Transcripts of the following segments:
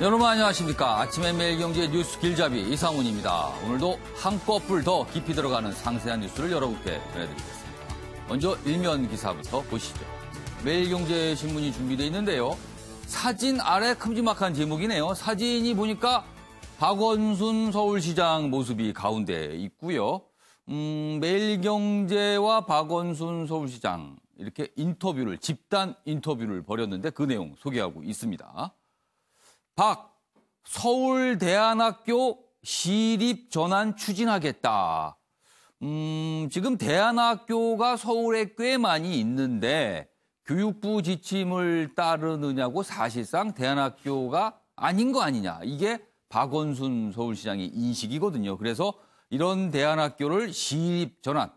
여러분 안녕하십니까. 아침의 매일경제 뉴스 길잡이 이상훈입니다. 오늘도 한꺼풀 더 깊이 들어가는 상세한 뉴스를 여러분께 전해드리겠습니다. 먼저 일면 기사부터 보시죠. 매일경제신문이 준비되어 있는데요. 사진 아래 큼지막한 제목이네요. 사진이 보니까 박원순 서울시장 모습이 가운데 있고요. 매일경제와 박원순 서울시장 이렇게 집단 인터뷰를 벌였는데 그 내용 소개하고 있습니다. 서울대안학교 시립 전환 추진하겠다. 지금 대안학교가 서울에 꽤 많이 있는데 교육부 지침을 따르느냐고 사실상 대안학교가 아닌 거 아니냐. 이게 박원순 서울시장의 인식이거든요. 그래서 이런 대안학교를 시립 전환.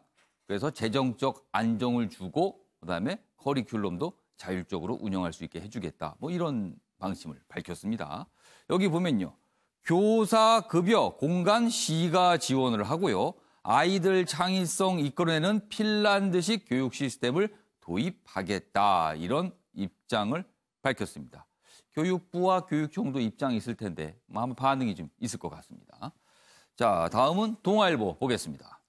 그래서 재정적 안정을 주고 그다음에 커리큘럼도 자율적으로 운영할 수 있게 해주겠다. 뭐 이런 방침을 밝혔습니다. 여기 보면요. 교사 급여 공간 시가 지원을 하고요. 아이들 창의성 이끌어내는 핀란드식 교육 시스템을 도입하겠다. 이런 입장을 밝혔습니다. 교육부와 교육청도 입장이 있을 텐데 아마 반응이 좀 있을 것 같습니다. 자, 다음은 동아일보 보겠습니다.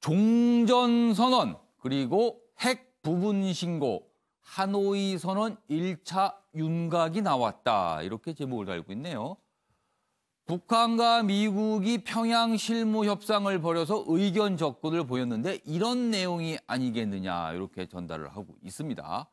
종전선언 그리고 핵 부분 신고 하노이 선언 1차 윤곽이 나왔다. 이렇게 제목을 달고 있네요. 북한과 미국이 평양 실무 협상을 벌여서 의견 접근을 보였는데 이런 내용이 아니겠느냐 이렇게 전달을 하고 있습니다.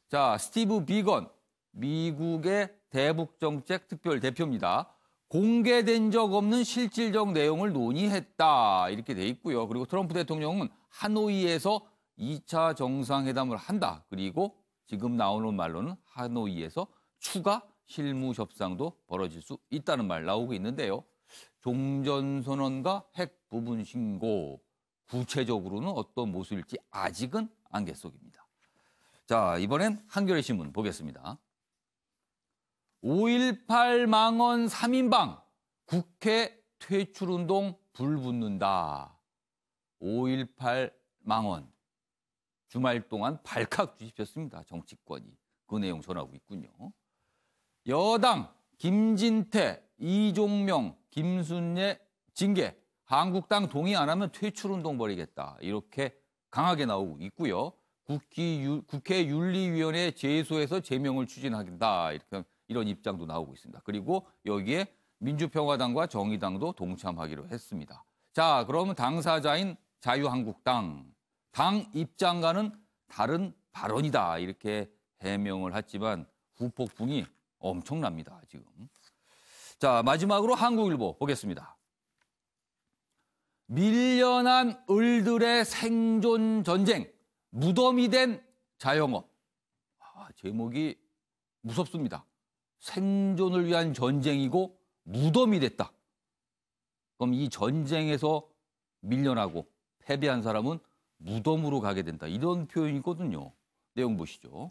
자, 스티브 비건 미국의 대북정책 특별 대표입니다. 공개된 적 없는 실질적 내용을 논의했다. 이렇게 돼 있고요. 그리고 트럼프 대통령은 하노이에서 2차 정상회담을 한다. 그리고 지금 나오는 말로는 하노이에서 추가 실무 협상도 벌어질 수 있다는 말 나오고 있는데요. 종전선언과 핵 부분 신고 구체적으로는 어떤 모습일지 아직은 안갯속입니다. 자, 이번엔 한겨레 신문 보겠습니다. 5.18 망언 3인방 국회 퇴출운동 불붙는다. 5.18 망언. 주말 동안 발칵 뒤집혔습니다. 정치권이. 그 내용 전하고 있군요. 여당 김진태, 이종명, 김순례 징계. 한국당 동의 안 하면 퇴출운동 벌이겠다. 이렇게 강하게 나오고 있고요. 국회 윤리위원회 제소해서 제명을 추진하겠다. 이런 입장도 나오고 있습니다. 그리고 여기에 민주평화당과 정의당도 동참하기로 했습니다. 자, 그러면 당사자인 자유한국당. 당 입장과는 다른 발언이다. 이렇게 해명을 했지만 후폭풍이 엄청납니다. 지금. 자, 마지막으로 한국일보 보겠습니다. 밀려난 을들의 생존 전쟁, 무덤이 된 자영업. 제목이 무섭습니다. 생존을 위한 전쟁이고 무덤이 됐다. 그럼 이 전쟁에서 밀려나고 패배한 사람은 무덤으로 가게 된다. 이런 표현이거든요. 내용 보시죠.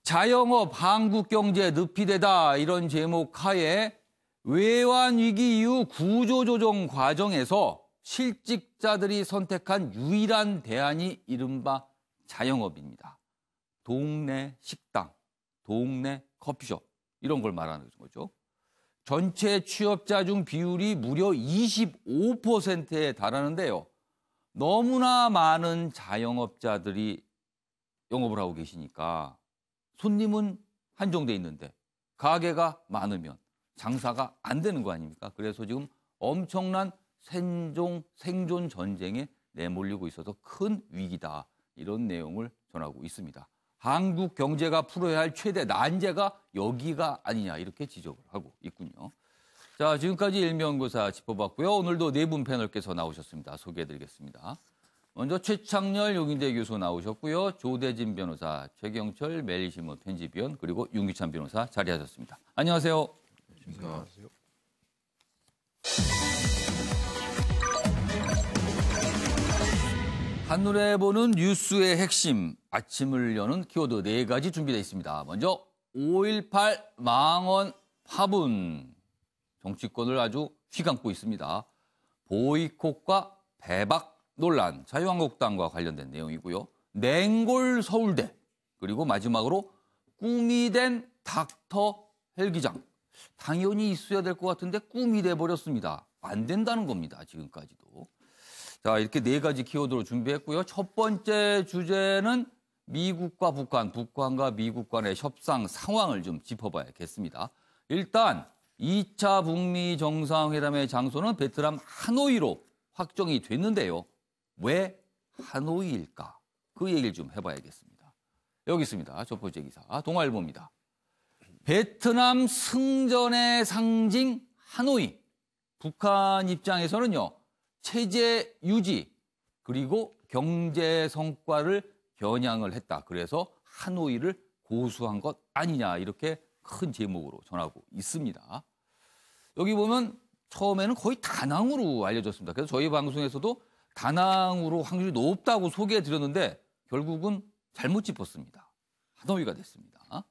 자영업 한국 경제 늪이되다. 이런 제목 하에 외환위기 이후 구조조정 과정에서 실직자들이 선택한 유일한 대안이 이른바 자영업입니다. 동네 식당, 동네 커피숍 이런 걸 말하는 거죠. 전체 취업자 중 비율이 무려 25%에 달하는데요. 너무나 많은 자영업자들이 영업을 하고 계시니까 손님은 한정돼 있는데 가게가 많으면 장사가 안 되는 거 아닙니까? 그래서 지금 엄청난 생존 전쟁에 내몰리고 있어서 큰 위기다. 이런 내용을 전하고 있습니다. 한국 경제가 풀어야 할 최대 난제가 여기가 아니냐 이렇게 지적을 하고 있군요. 자, 지금까지 일면고사 짚어봤고요. 오늘도 네 분 패널께서 나오셨습니다. 소개해드리겠습니다. 먼저 최창렬 용인대 교수 나오셨고요. 조대진 변호사, 최경철 매일신문 편집위원, 그리고 윤기찬 변호사 자리하셨습니다. 안녕하세요. 안녕하세요. 한눈에 보는 뉴스의 핵심, 아침을 여는 키워드 4가지 준비되어 있습니다. 먼저 5.18 망언 파문. 정치권을 아주 휘감고 있습니다. 보이콧과 배박 논란, 자유한국당과 관련된 내용이고요. 냉골 서울대, 그리고 마지막으로 꿈이 된 닥터 헬기장. 당연히 있어야 될 것 같은데 꿈이 돼버렸습니다. 안 된다는 겁니다. 지금까지도. 자, 이렇게 4가지 키워드로 준비했고요. 첫 번째 주제는 미국과 북한과 미국 간의 협상 상황을 좀 짚어봐야겠습니다. 일단 2차 북미 정상회담의 장소는 베트남 하노이로 확정이 됐는데요. 왜 하노이일까? 그 얘기를 좀 해봐야겠습니다. 여기 있습니다. 첫 번째 기사. 동아일보입니다. 베트남 승전의 상징 하노이. 북한 입장에서는요. 체제 유지 그리고 경제 성과를 겨냥을 했다. 그래서 하노이를 고수한 것 아니냐. 이렇게 큰 제목으로 전하고 있습니다. 여기 보면 처음에는 거의 다낭으로 알려졌습니다. 그래서 저희 방송에서도 다낭으로 확률이 높다고 소개해드렸는데 결국은 잘못 짚었습니다. 하노이가 됐습니다.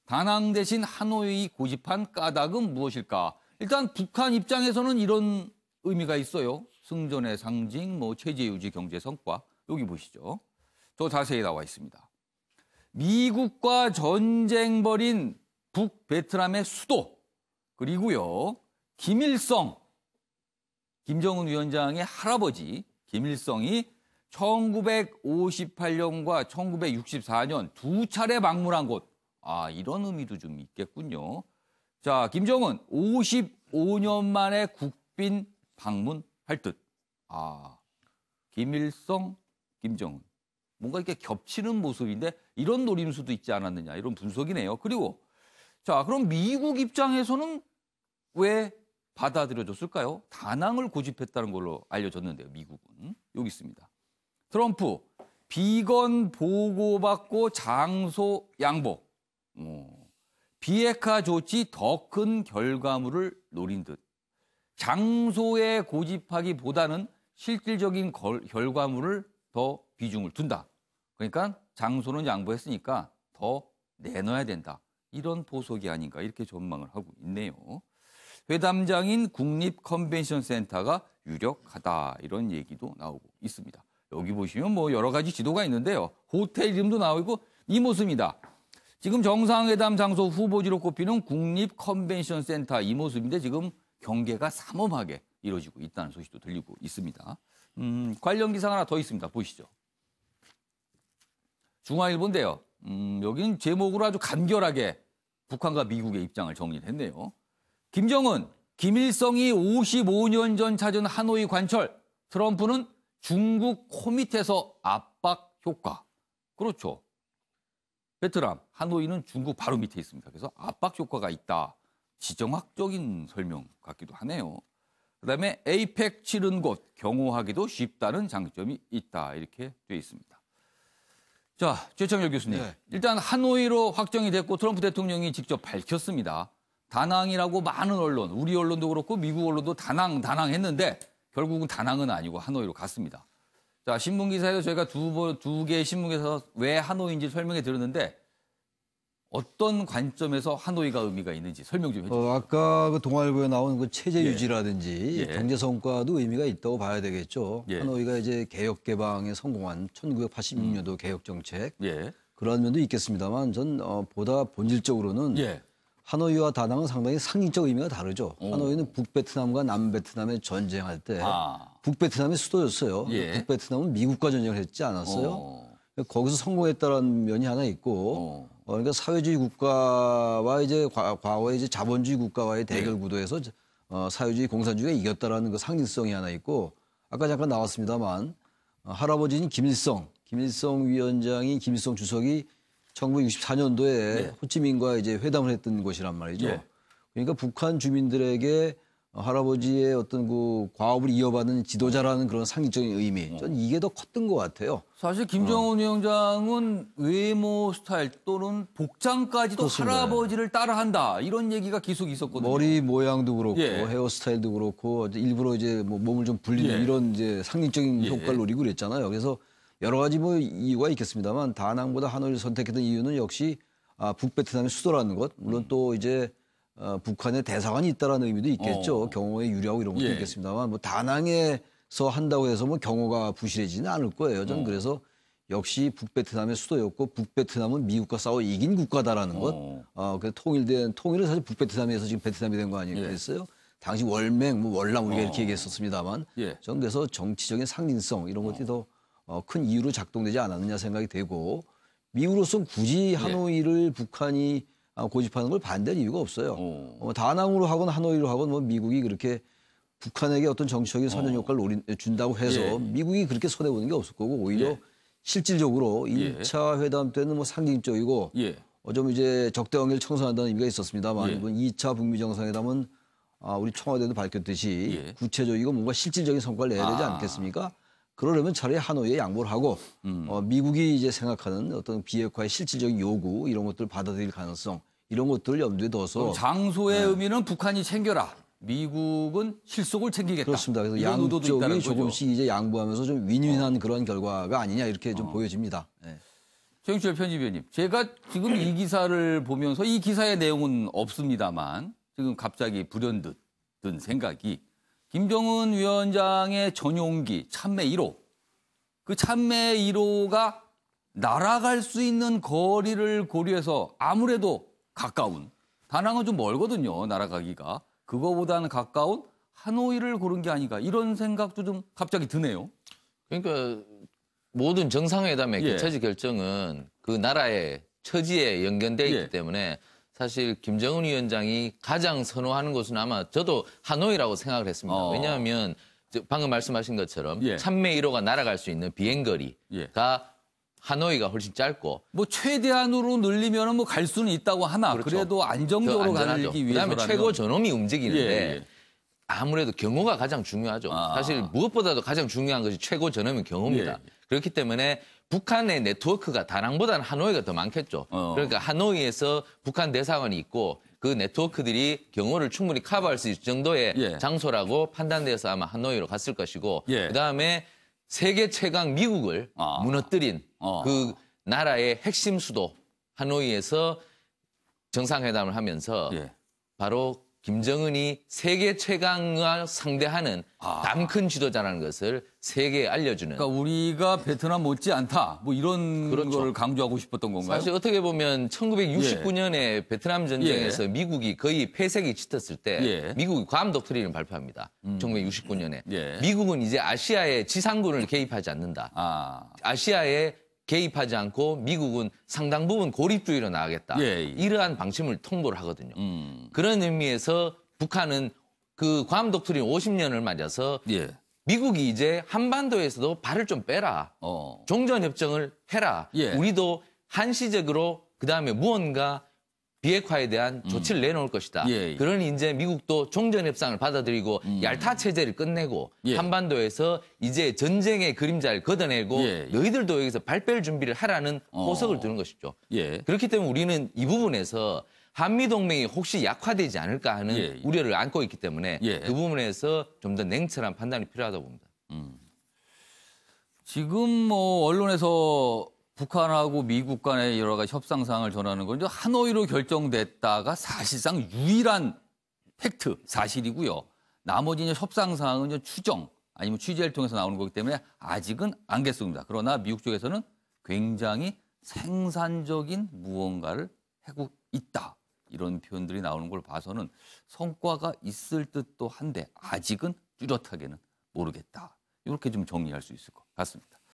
다낭 대신 하노이 고집한 까닭은 무엇일까? 일단 북한 입장에서는 이런 의미가 있어요. 승전의 상징, 체제 유지, 경제 성과. 여기 보시죠. 더 자세히 나와 있습니다. 미국과 전쟁 벌인 북베트남의 수도, 그리고요, 김일성, 김정은 위원장의 할아버지 김일성이 1958년과 1964년 2차례 방문한 곳. 이런 의미도 좀 있겠군요. 자, 김정은 55년 만에 국빈 방문할 듯. 김일성, 김정은. 뭔가 이렇게 겹치는 모습인데 이런 노림수도 있지 않았느냐, 이런 분석이네요. 그리고 자, 그럼 미국 입장에서는 왜 받아들여줬을까요? 다낭을 고집했다는 걸로 알려졌는데요, 미국은. 여기 있습니다. 트럼프, 비건 보고받고 장소 양보. 비핵화 조치 더 큰 결과물을 노린 듯. 장소에 고집하기보다는 실질적인 결과물을 더 비중을 둔다. 그러니까 장소는 양보했으니까 더 내놔야 된다. 이런 보석이 아닌가 이렇게 전망을 하고 있네요. 회담장인 국립컨벤션센터가 유력하다. 이런 얘기도 나오고 있습니다. 여기 보시면 여러 가지 지도가 있는데요. 호텔 이름도 나오고 이 모습입니다. 지금 정상회담 장소 후보지로 꼽히는 국립컨벤션센터 이 모습인데 지금 경계가 삼엄하게 이루어지고 있다는 소식도 들리고 있습니다. 관련 기사가 하나 더 있습니다. 보시죠. 중앙일보인데요. 여기는 제목으로 아주 간결하게 북한과 미국의 입장을 정리를 했네요. 김정은, 김일성이 55년 전 찾은 하노이 관철, 트럼프는 중국 코밑에서 압박 효과. 그렇죠. 베트남, 하노이는 중국 바로 밑에 있습니다. 그래서 압박 효과가 있다. 지정학적인 설명 같기도 하네요. 그다음에 에이펙 치른 곳, 경호하기도 쉽다는 장점이 있다. 이렇게 되어 있습니다. 자, 최창열 교수님. 네. 일단 하노이로 확정이 됐고 트럼프 대통령이 직접 밝혔습니다. 다낭이라고 많은 언론, 우리 언론도 그렇고 미국 언론도 다낭 했는데 결국은 다낭은 아니고 하노이로 갔습니다. 자, 신문기사에서 저희가 두 개의 신문기사에서 왜 하노이인지 설명해 드렸는데 어떤 관점에서 하노이가 의미가 있는지 설명 좀 해주세요. 아까 그 동아일보에 나온 그 체제 예. 유지라든지 경제 성과도 의미가 있다고 봐야 되겠죠. 예. 하노이가 이제 개혁 개방에 성공한 1986년도 개혁 정책 예. 그런 면도 있겠습니다만 전 보다 본질적으로는 예. 하노이와 다낭은 상당히 상징적 의미가 다르죠. 하노이는 북베트남과 남베트남의 전쟁할 때 북베트남의 수도였어요. 예. 북베트남은 미국과 전쟁을 했지 않았어요. 거기서 성공했다는 면이 하나 있고, 그러니까 사회주의 국가와 이제 과거에 이제 자본주의 국가와의 대결 구도에서 사회주의 공산주의가 이겼다라는 그 상징성이 하나 있고, 아까 잠깐 나왔습니다만 할아버지인 김일성 위원장이 김일성 주석이 1964년도에 호치민과 이제 회담을 했던 곳이란 말이죠. 예. 그러니까 북한 주민들에게 할아버지의 어떤 그 과업을 이어받는 지도자라는 그런 상징적인 의미, 전 이게 더 컸던 것 같아요. 사실 김정은 위원장은 외모 스타일 또는 복장까지도 그렇습니다. 할아버지를 따라한다 이런 얘기가 계속 있었거든요. 머리 모양도 그렇고 예. 헤어스타일도 그렇고 일부러 이제 몸을 좀 불리는 이런 이제 상징적인 효과를 노리고 그랬잖아요. 그래서 여러 가지 이유가 있겠습니다만 다낭보다 하노이를 선택했던 이유는 역시 북베트남의 수도라는 것, 물론 또 이제 북한에 대사관이 있다라는 의미도 있겠죠. 경호에 유리하고 이런 것도 있겠습니다만 다낭에서 한다고 해서 경호가 부실해지지는 않을 거예요. 저는 그래서 역시 북베트남의 수도였고 북베트남은 미국과 싸워 이긴 국가다라는 것. 그 통일은 사실 북베트남에서 지금 베트남이 된 거 아니겠어요? 당시 월맹, 뭐 월남 우리가 이렇게 얘기했었습니다만 저는 그래서 정치적인 상징성 이런 것들이 더 큰 이유로 작동되지 않았느냐 생각이 되고 미국으로서 굳이 하노이를 북한이 고집하는 걸 반대할 이유가 없어요. 다낭으로 하건 하노이로 하건 뭐 미국이 그렇게 북한에게 어떤 정치적인 선전 효과를 준다고 해서 미국이 그렇게 손해보는 게 없을 거고 오히려 실질적으로 1차 회담 때는 뭐 상징적이고 좀 이제 적대 관계를 청산한다는 의미가 있었습니다만 이번 2차 북미 정상회담은 우리 청와대도 밝혔듯이 구체적이고 뭔가 실질적인 성과를 내야 되지 않겠습니까? 그러려면 차라리 하노이에 양보를 하고 미국이 이제 생각하는 어떤 비핵화의 실질적인 요구 이런 것들을 받아들일 가능성 이런 것들을 염두에 둬서 장소의 의미는 북한이 챙겨라. 미국은 실속을 챙기겠다. 그렇습니다. 그래서 양쪽이 조금씩 이제 양보하면서 좀 윈윈한 그런 결과가 아니냐 이렇게 좀 보여집니다. 최영철 편집위원님, 제가 지금 이 기사를 보면서 이 기사의 내용은 없습니다만 지금 갑자기 불현듯 든 생각이 김정은 위원장의 전용기 참매 1호, 그 참매 1호가 날아갈 수 있는 거리를 고려해서 아무래도 가까운, 다낭은 좀 멀거든요, 날아가기가. 그거보다는 가까운 하노이를 고른 게 아닌가 이런 생각도 좀 갑자기 드네요. 그러니까 모든 정상회담의 개최지 결정은 그 나라의 처지에 연결되어 있기 때문에 사실 김정은 위원장이 가장 선호하는 곳은 아마 저도 하노이라고 생각을 했습니다. 왜냐하면 방금 말씀하신 것처럼 참매 1호가 날아갈 수 있는 비행거리가 하노이가 훨씬 짧고 뭐 최대한으로 늘리면 뭐 갈 수는 있다고 하나 그래도 안정적으로 가기 위해서라면 그다음에 최고 저놈이 움직이는데 아무래도 경호가 가장 중요하죠. 사실 무엇보다도 가장 중요한 것이 최고 전엄인 경호입니다. 그렇기 때문에 북한의 네트워크가 다낭보다는 하노이가 더 많겠죠. 그러니까 하노이에서 북한 대사관이 있고 그 네트워크들이 경호를 충분히 커버할 수 있을 정도의 장소라고 판단돼서 아마 하노이로 갔을 것이고 그다음에 세계 최강 미국을 무너뜨린 그 나라의 핵심 수도 하노이에서 정상회담을 하면서 바로 김정은이 세계 최강과 상대하는 남큰 지도자라는 것을 세계에 알려주는. 그러니까 우리가 베트남 못지않다 뭐 이런 걸 강조하고 싶었던 건가요? 사실 어떻게 보면 1969년에 베트남 전쟁에서 미국이 거의 폐색이 짙었을 때 미국이 괌 독트린을 발표합니다. 1969년에. 미국은 이제 아시아에 지상군을 개입하지 않는다. 아시아에 개입하지 않고 미국은 상당 부분 고립주의로 나가겠다. 이러한 방침을 통보를 하거든요. 그런 의미에서 북한은 그 괌 독트린 50년을 맞아서 미국이 이제 한반도에서도 발을 좀 빼라. 종전협정을 해라. 우리도 한시적으로 그다음에 무언가 비핵화에 대한 조치를 내놓을 것이다. 그러니 이제 미국도 종전협상을 받아들이고 얄타 체제를 끝내고 한반도에서 이제 전쟁의 그림자를 걷어내고 너희들도 여기서 발 뺄 준비를 하라는 호석을 두는 것이죠. 그렇기 때문에 우리는 이 부분에서 한미동맹이 혹시 약화되지 않을까 하는 우려를 안고 있기 때문에 그 부분에서 좀 더 냉철한 판단이 필요하다고 봅니다. 지금 뭐 언론에서 북한하고 미국 간의 여러 가지 협상사항을 전하는 건 이제 하노이로 결정됐다가 사실상 유일한 팩트, 사실이고요. 나머지 이제 협상사항은 이제 추정 아니면 취재를 통해서 나오는 거기 때문에 아직은 안 겠습니다. 그러나 미국 쪽에서는 굉장히 생산적인 무언가를 하고 있다. 이런 표현들이 나오는 걸 봐서는 성과가 있을 듯도 한데 아직은 뚜렷하게는 모르겠다. 이렇게 좀 정리할 수 있을 것 같습니다.